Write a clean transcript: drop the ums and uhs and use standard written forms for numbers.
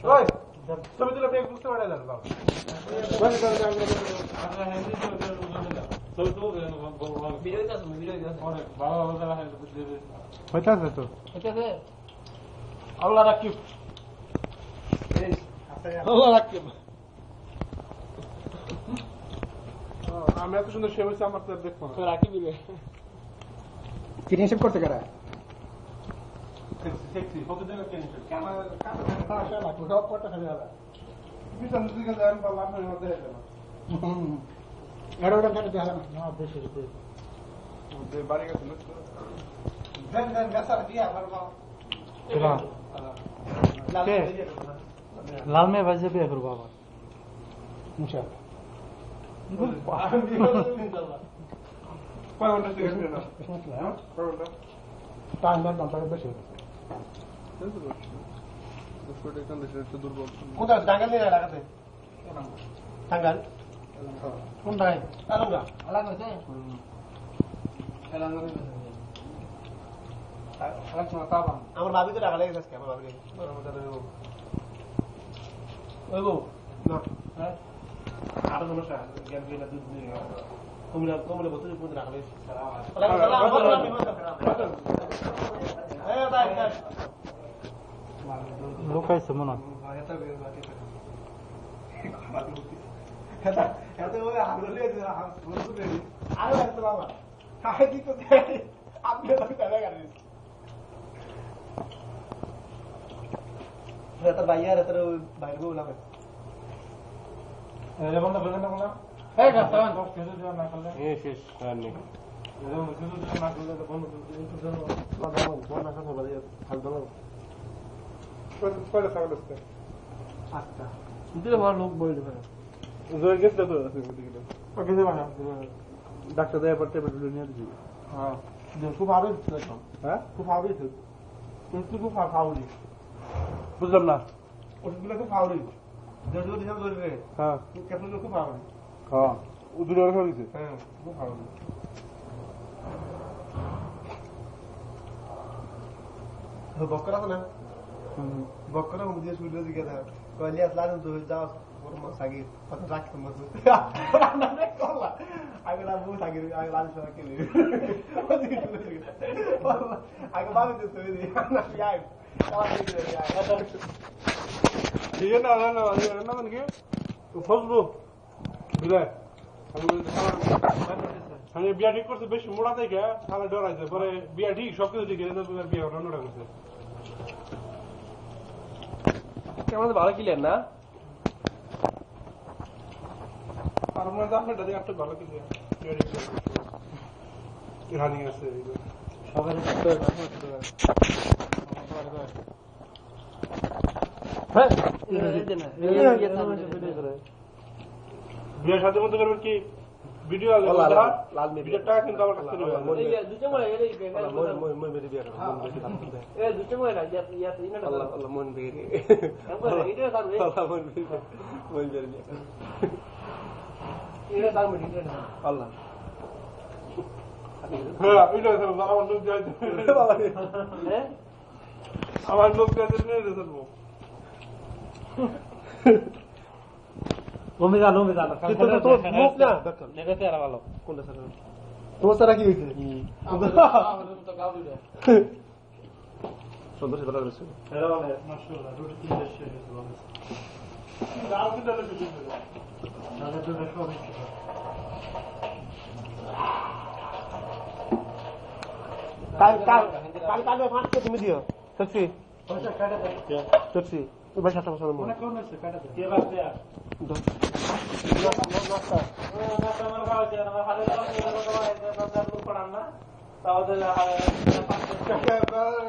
ওই তুমি দিলে ব্রেক বুঝতে পারে না বাবা হইতাছে তো আল্লাহ রাকিব আল্লাহ রাকিব আমি এত সুন্দর সে হয়েছে আমার তো দেখবো না রাকিব কিনে হিসেব করতে কারা সেক্সি কত দিন ক্যামেরা ক্যামেরা লাগবে সব কটা খালি আলা বিশাল দিকে যান পারলাম না মধ্যে এটা এড়োটা কেন দেখা না বেশি ওদের বাড়ি গেছে দেন দেন গাছার দিয়া করবা লাল মে বাজে বিয়ে করব আবার মুশা কয় ঘন্টা থেকে না কয় ঘন্টা টাইম না তার বেশি কোথায় টাঙ্গাল নিয়ে লাগাতে টাঙ্গাল কোনটায় আলাদা আলাদা আছে আমার ভাবি তো টাকা লেগে যাচ্ছে আমার ভাবি ওই গো না হ্যাঁ আরো সমস্যা জ্ঞান দিয়ে দুধ দিয়ে কুমড়া কুমড়া বসে পুরো রাখা লেগে লোকাইছে মনে বাইয়ার বাইরে বললাম লোক বলে ডাক্তার দেওয়ার পর টেবিল নিয়ে দিচ্ছি হ্যাঁ খুব আরো হ্যাঁ খুব আরোই খুব ফাউলি বুঝলাম না ওষুধগুলো খুব ফাউলি হ্যাঁ খুব ফাউলি হ্যাঁ ও দূরে রাখা হয়েছে হ্যাঁ খুব ফাউলি বক্কর আছে না বক্কর দিয়ে শুরু দিকে দেখ কইলে আসলাম তো যাও সাগি কত রাখতে মতো আগে রাখবো সাগি আগে লাল সরা কে আগে বাবা তো তুই দি না ইয়াই ঠিক না না না না মানে কি তো ফসবো বিলে আমি বিয়া ঠিক করতে বেশি মোড়া থেকে তাহলে ডরাইছে পরে বিয়া ঠিক সব কিছু ঠিক বিয়া অন্যটা করছে কেমন ভালো কিলেন না আর মনে হয় আপনার একটা ভালো কিলেন রানিং আছে বিয়ের সাথে মধ্যে করবেন কি ভিডিও ভিডিও টাকা কিন্তু আমার কাছে আল্লাহ আমার লোক তোমার সারা কি হয়েছে সন্তোষ কথা বলেছে তুমি দিও সত্যি সত্যি ভাই সাতটা বছর মনে কোন